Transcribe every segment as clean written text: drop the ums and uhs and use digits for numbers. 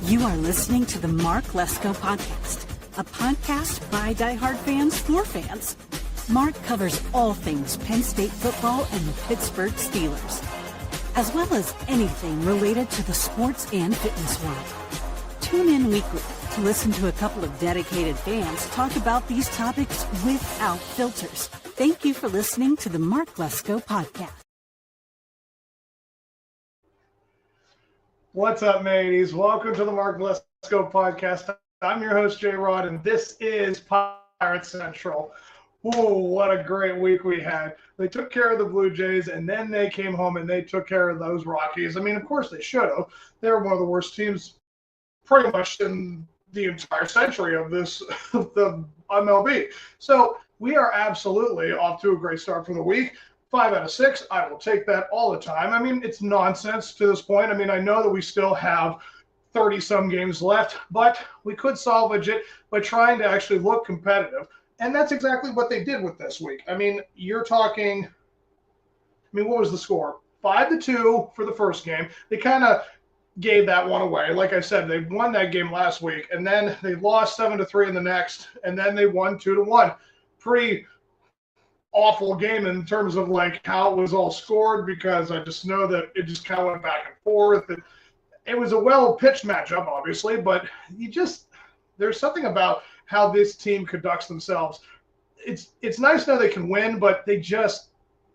You are listening to the Mark Lesko Podcast, a podcast by diehard fans for fans. Mark covers all things Penn State football and the Pittsburgh Steelers, as well as anything related to the sports and fitness world. Tune in weekly to listen to a couple of dedicated fans talk about these topics without filters. Thank you for listening to the Mark Lesko Podcast. What's up, mateys? Welcome to the Mark Lesko Podcast. I'm your host, J. Rod, and this is Pirate Central. Whoa, what a great week we had. They took care of the Blue Jays, and then they came home and they took care of those Rockies. I mean, of course they should have. They were one of the worst teams pretty much in the entire century of the MLB. So we are absolutely off to a great start for the week. 5 out of 6, I will take that all the time. I mean, it's nonsense to this point. I mean, I know that we still have 30-some games left, but we could salvage it by trying to actually look competitive. And that's exactly what they did with this week. I mean, you're talking, what was the score? 5-2 for the first game. They kind of gave that one away. Like I said, they won that game last week, and then they lost 7-3 in the next, and then they won 2-1. Pretty awful game in terms of like how it was all scored, because I just know that it just kind of went back and forth. It was a well-pitched matchup, obviously, but there's something about how this team conducts themselves. It's nice to know they can win, but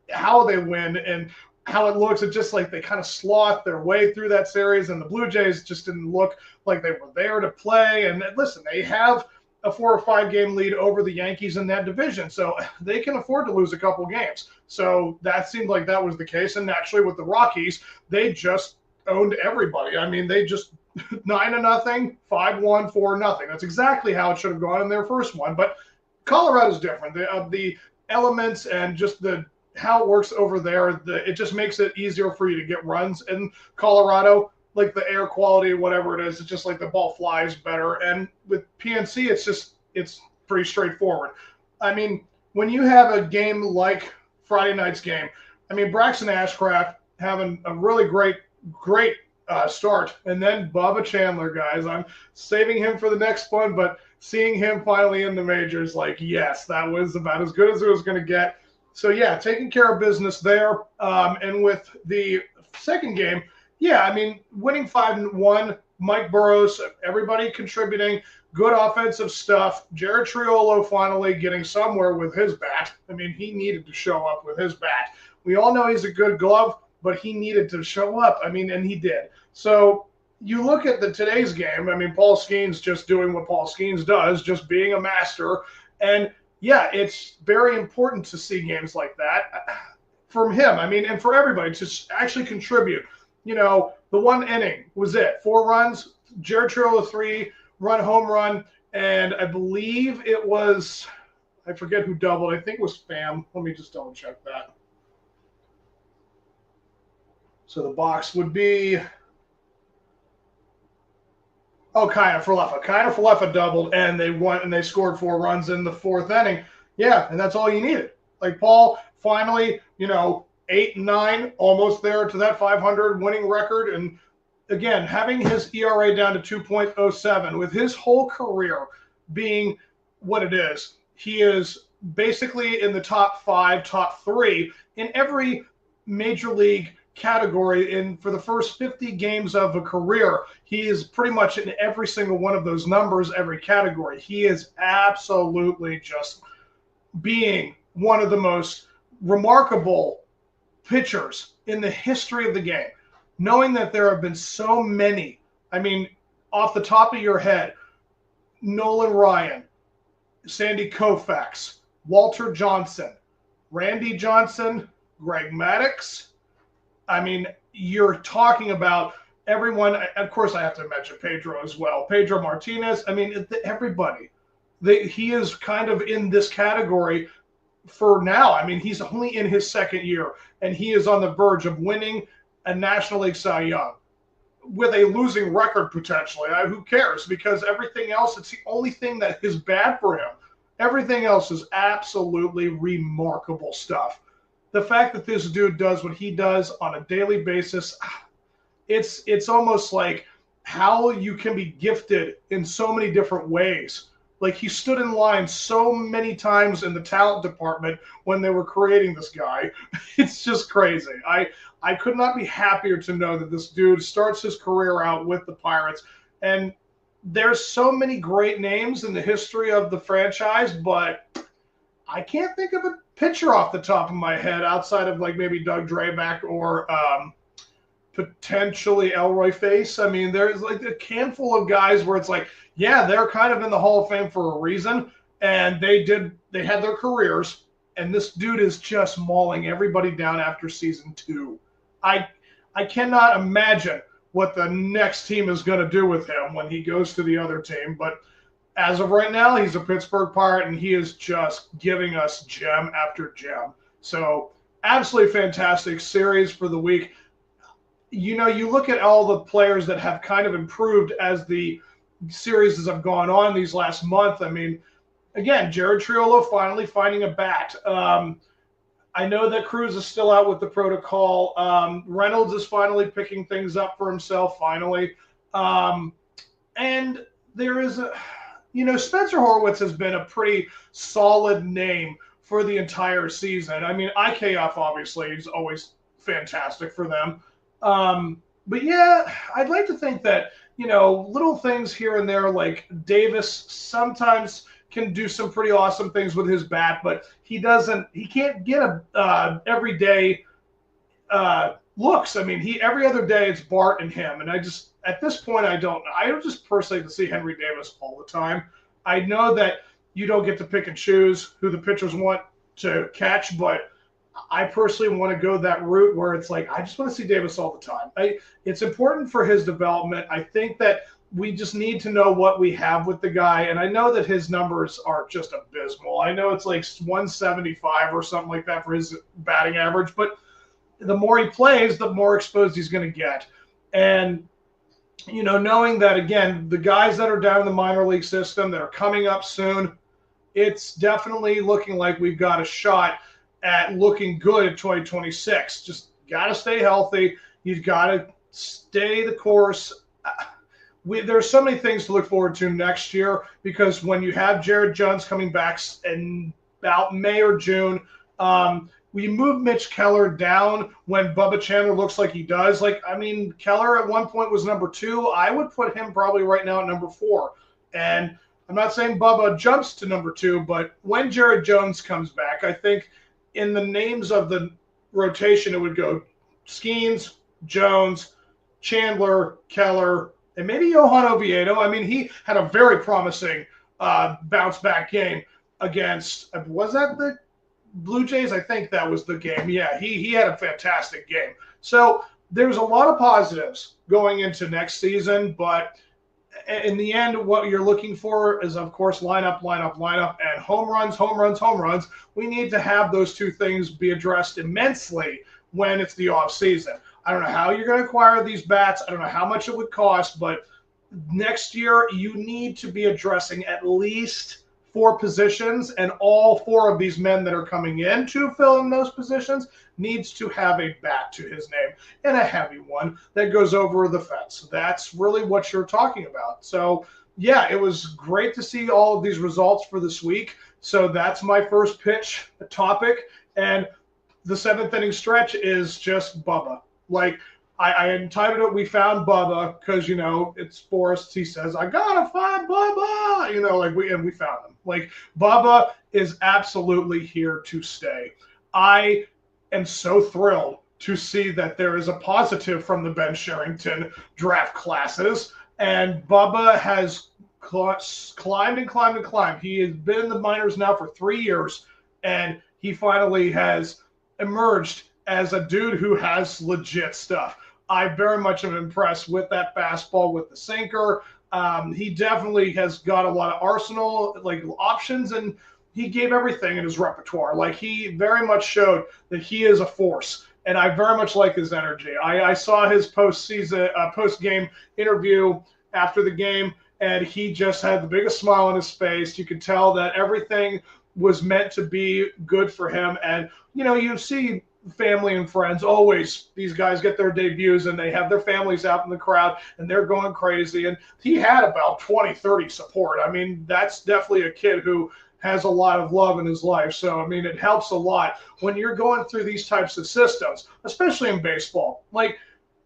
how they win and how it looks, it's just like they kind of sloth their way through that series, and the Blue Jays just didn't look like they were there to play. And listen, they have a 4 or 5 game lead over the Yankees in that division, so they can afford to lose a couple games. So that seemed like that was the case. And actually with the Rockies, they just owned everybody. I mean, they just 9-0, 5-1, 4-0. That's exactly how it should have gone in their first one. But Colorado's different. The elements and just how it works over there, it just makes it easier for you to get runs in Colorado. Like the air quality, whatever it is, it's just like the ball flies better. And with PNC, it's pretty straightforward. I mean, when you have a game like Friday night's game, I mean, Braxton Ashcraft having a really great start, and then Bubba Chandler, guys. I'm saving him for the next one, but seeing him finally in the majors, like, yes, that was about as good as it was going to get. So, yeah, taking care of business there. And with the second game, yeah, I mean, winning 5-1, Mike Burrows, everybody contributing, good offensive stuff. Jared Triolo finally getting somewhere with his bat. I mean, he needed to show up with his bat. We all know he's a good glove, but he needed to show up. I mean, and he did. So you look at today's game. I mean, Paul Skeens just doing what Paul Skeens does, just being a master. And, yeah, it's very important to see games like that from him. I mean, and for everybody to actually contribute. You know, the one inning was it. 4 runs, Jared Triolo 3-run home run, and I believe it was, I forget who doubled. I think it was Pham. Let me just double check that. So the box would be, Kiner Falefa doubled, and they won, and they scored 4 runs in the 4th inning. Yeah, and that's all you needed. Like Paul finally, 8-9, almost there to that 500 winning record. And again, having his ERA down to 2.07 with his whole career being what it is, he is basically in the top 5, top 3 in every major league category. And for the first 50 games of a career, he is pretty much in every single one of those numbers, every category. He is absolutely just being one of the most remarkable pitchers in the history of the game, knowing that there have been so many. I mean, off the top of your head, Nolan Ryan, Sandy Koufax, Walter Johnson, Randy Johnson, Greg Maddux. I mean, you're talking about everyone. Of course, I have to mention Pedro as well. Pedro Martinez. I mean, everybody. He is kind of in this category for now. I mean, he's only in his 2nd year, and he is on the verge of winning a National League Cy Young with a losing record potentially. Who cares? Because everything else, it's the only thing that is bad for him. Everything else is absolutely remarkable stuff. The fact that this dude does what he does on a daily basis, it's almost like how you can be gifted in so many different ways. Like, he stood in line so many times in the talent department when they were creating this guy. It's just crazy. I could not be happier to know that this dude starts his career out with the Pirates. And there's so many great names in the history of the franchise, but I can't think of a pitcher off the top of my head outside of like maybe Doug Drabek or potentially Elroy Face. I mean, there's like a handful of guys where it's like, yeah, they're kind of in the Hall of Fame for a reason, and they had their careers, and this dude is just mauling everybody down after season 2. I cannot imagine what the next team is going to do with him when he goes to the other team, but as of right now, he's a Pittsburgh Pirate, and he is just giving us gem after gem. So absolutely fantastic series for the week. You know, you look at all the players that have kind of improved as the series have gone on these last month. I mean, again, Jared Triolo finally finding a bat. I know that Cruz is still out with the protocol. Reynolds is finally picking things up for himself, finally. And there is Spencer Horwitz has been a pretty solid name for the entire season. I mean, IKF obviously is always fantastic for them. But yeah, I'd like to think that, little things here and there, like Davis sometimes can do some pretty awesome things with his bat, but he can't get a everyday looks. I mean, every other day it's Bart and him. And at this point, I don't just personally to see Henry Davis all the time. I know that you don't get to pick and choose who the pitchers want to catch, but I personally want to go that route where it's like, I just want to see Davis all the time. It's important for his development. I think that we just need to know what we have with the guy. And I know that his numbers are just abysmal. I know it's like 175 or something like that for his batting average, but the more he plays, the more exposed he's going to get. And, knowing that, again, the guys that are down in the minor league system that are coming up soon, it's definitely looking like we've got a shot at looking good at 2026. Just got to stay healthy. You've got to stay the course. There's so many things to look forward to next year, because when you have Jared Jones coming back in about May or June, we move Mitch Keller down when Bubba Chandler looks like he does. Keller at one point was number 2. I would put him probably right now at number 4. And I'm not saying Bubba jumps to number 2, but when Jared Jones comes back, I think in the names of the rotation, it would go Skeens, Jones, Chandler, Keller, and maybe Johan Oviedo. I mean, he had a very promising bounce-back game against, was that the Blue Jays? I think that was the game. Yeah, he had a fantastic game. So there's a lot of positives going into next season, but in the end, what you're looking for is, of course, lineup, and home runs. We need to have those two things be addressed immensely when it's the off season. I don't know how you're going to acquire these bats. I don't know how much it would cost, but next year you need to be addressing at least 4 positions, and all 4 of these men that are coming in to fill in those positions needs to have a bat to his name, and a heavy one that goes over the fence. That's really what you're talking about. So, yeah, it was great to see all of these results for this week. So that's my first pitch topic, and the 7th inning stretch is just Bubba. I entitled it, We Found Bubba, because, it's Forrest. He says, I got to find Bubba, we found him. Bubba is absolutely here to stay. I am so thrilled to see that there is a positive from the Ben Sherrington draft classes, and Bubba has climbed and climbed and climbed. He has been in the minors now for 3 years, and he finally has emerged as a dude who has legit stuff. I very much am impressed with that fastball, with the sinker. He definitely has got a lot of arsenal, options, and he gave everything in his repertoire. He very much showed that he is a force, and I very much like his energy. I saw his post-game interview after the game, and he just had the biggest smile on his face. You could tell that everything was meant to be good for him. And, you see family and friends. Always these guys get their debuts and they have their families out in the crowd and they're going crazy. And he had about 20, 30 support. I mean, that's definitely a kid who has a lot of love in his life. So, I mean, it helps a lot when you're going through these types of systems, especially in baseball. Like,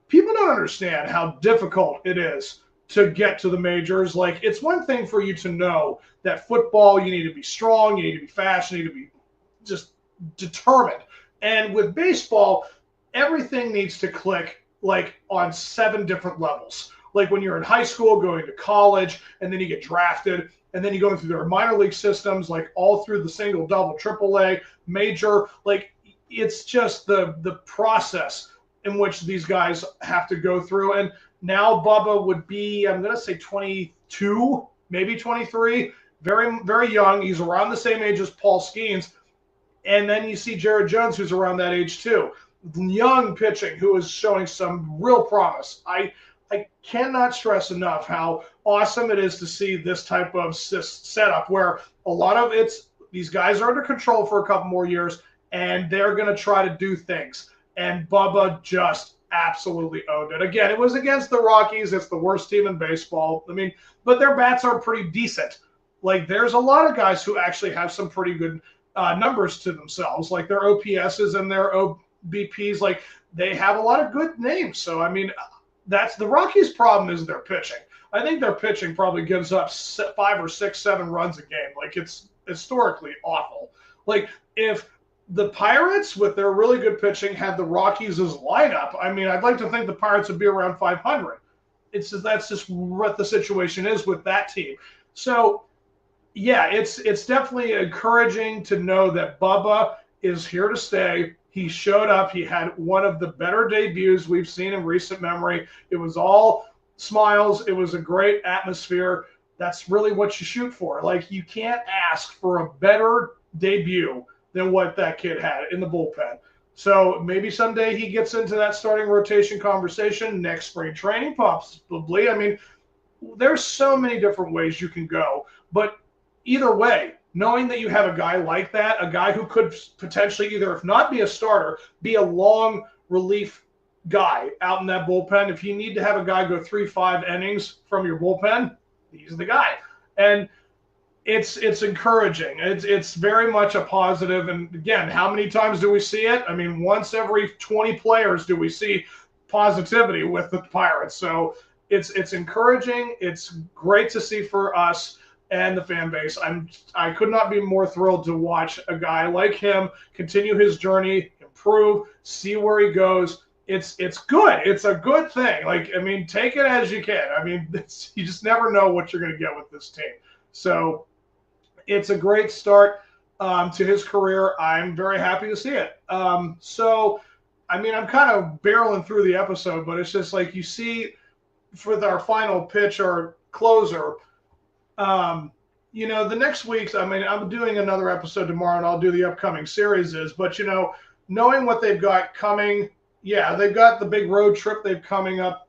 people don't understand how difficult it is to get to the majors. Like, it's one thing for you to know that football, you need to be strong, you need to be fast, you need to be just determined. And with baseball, everything needs to click like on 7 different levels. Like when you're in high school, going to college, and then you get drafted, and then you go through their minor league systems, like all through the single, double, triple A, major. Like, it's just the process in which these guys have to go through. And now Bubba would be, I'm going to say 22, maybe 23, very, very young. He's around the same age as Paul Skeens. And then you see Jared Jones, who's around that age too. Young pitching, who is showing some real promise. I cannot stress enough how awesome it is to see this type of setup where a lot of these guys are under control for a couple more years and they're going to try to do things. And Bubba just absolutely owned it. Again, it was against the Rockies. It's the worst team in baseball. I mean, but their bats are pretty decent. Like, there's a lot of guys who actually have some pretty good numbers to themselves, like their OPSs and their OBPs. Like, they have a lot of good names. So, I mean, that's the Rockies' problem is their pitching. I think their pitching probably gives up 5 or 6, 7 runs a game. Like, it's historically awful. Like, if the Pirates, with their really good pitching, had the Rockies as lineup, I mean, I'd like to think the Pirates would be around 500. That's just what the situation is with that team. So, yeah, it's definitely encouraging to know that Bubba is here to stay. He showed up. He had one of the better debuts we've seen in recent memory. It was all smiles. It was a great atmosphere. That's really what you shoot for. Like, you can't ask for a better debut than what that kid had in the bullpen. So maybe someday he gets into that starting rotation conversation next spring training, possibly. I mean, there's so many different ways you can go. But either way, knowing that you have a guy like that, a guy who could potentially either, if not be a starter, be a long relief guy out in that bullpen. If you need to have a guy go 3-5 innings from your bullpen, he's the guy. And it's encouraging. It's very much a positive. And again, how many times do we see it? I mean, once every 20 players do we see positivity with the Pirates. So it's encouraging. It's great to see for us and the fan base. I could not be more thrilled to watch a guy like him continue his journey, improve, see where he goes. It's good. It's a good thing. Like, I mean, take it as you can. I mean, you just never know what you're going to get with this team. So it's a great start to his career. I'm very happy to see it. So, I mean, I'm kind of barreling through the episode, but it's just like you see with our final pitch or closer, you know, the next week's, I mean, I'm doing another episode tomorrow and I'll do the upcoming series but, you know, knowing what they've got coming, yeah, they've got the big road trip they've coming up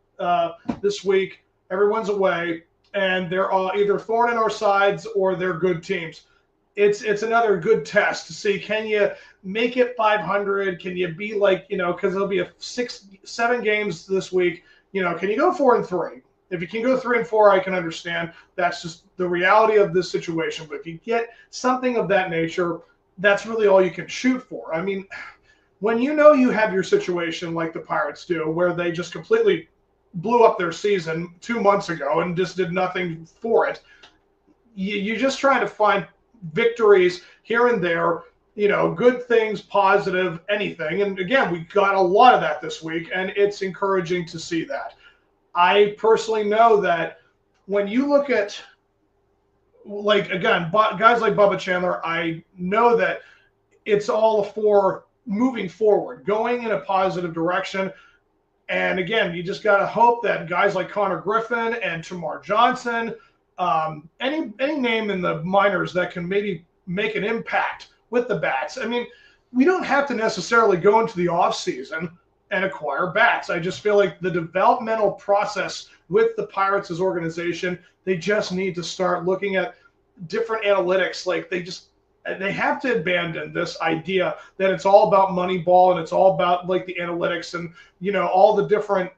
this week. Everyone's away and they're all either thorn in our sides or they're good teams. It's another good test to see, can you make it 500? Can you be like, you know, because there'll be 6-7 games this week. You know, can you go 4-3? If you can go 3-4, I can understand. That's just the reality of this situation. But if you get something of that nature, that's really all you can shoot for. I mean, when you know you have your situation like the Pirates do, where they just completely blew up their season 2 months ago and just did nothing for it, you just try to find victories here and there, you know, good things, positive, anything. And again, we got a lot of that this week, and it's encouraging to see that. I personally know that when you look at, like, again, guys like Bubba Chandler, I know that it's all for moving forward, going in a positive direction. And again, you just got to hope that guys like Connor Griffin and Tamar Johnson, any name in the minors that can maybe make an impact with the bats. I mean, we don't have to necessarily go into the offseason and acquire bats. I just feel like the developmental process with the Pirates as organization, they just need to start looking at different analytics. Like, they have to abandon this idea that it's all about money ball and it's all about like the analytics and, you know, all the different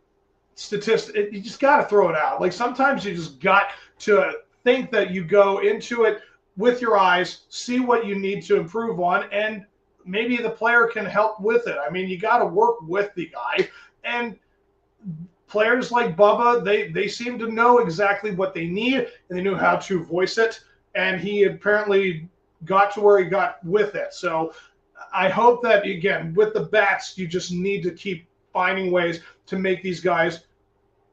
statistics. You just got to throw it out. Like sometimes you just got to think that you go into it with your eyes, see what you need to improve on, and maybe the player can help with it. I mean, you got to work with the guy. And players like BUBBA, they seem to know exactly what they need, and they knew how to voice it. And he apparently got to where he got with it. So I hope that, again, with the bats, you just need to keep finding ways to make these guys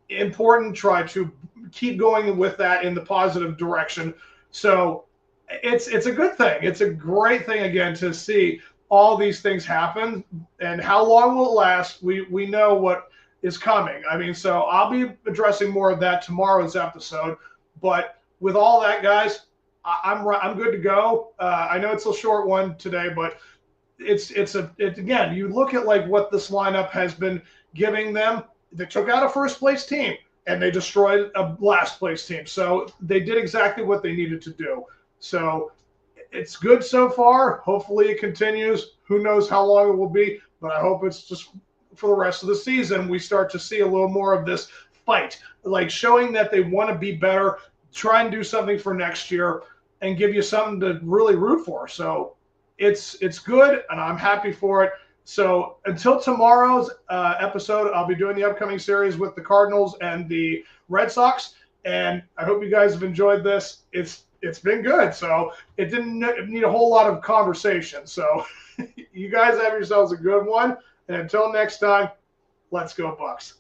important, try to keep going with that in the positive direction. So it's a good thing. It's a great thing, again, to see all these things happen. And how long will it last? We know what is coming. I mean, so I'll be addressing more of that tomorrow's episode. But with all that, guys, I'm good to go. I know it's a short one today, but it's again, you look at like what this lineup has been giving them. They took out a first place team and they destroyed a last place team. So they did exactly what they needed to do. So it's good so far. Hopefully it continues. Who knows how long it will be, but I hope it's just for the rest of the season. We start to see a little more of this fight, like showing that they want to be better, try and do something for next year, and give you something to really root for. So it's good, and I'm happy for it. So until tomorrow's episode, I'll be doing the upcoming series with the Cardinals and the Red Sox, and I hope you guys have enjoyed this. It's been good, so it didn't need a whole lot of conversation. So you guys have yourselves a good one, and until next time, let's go Bucks.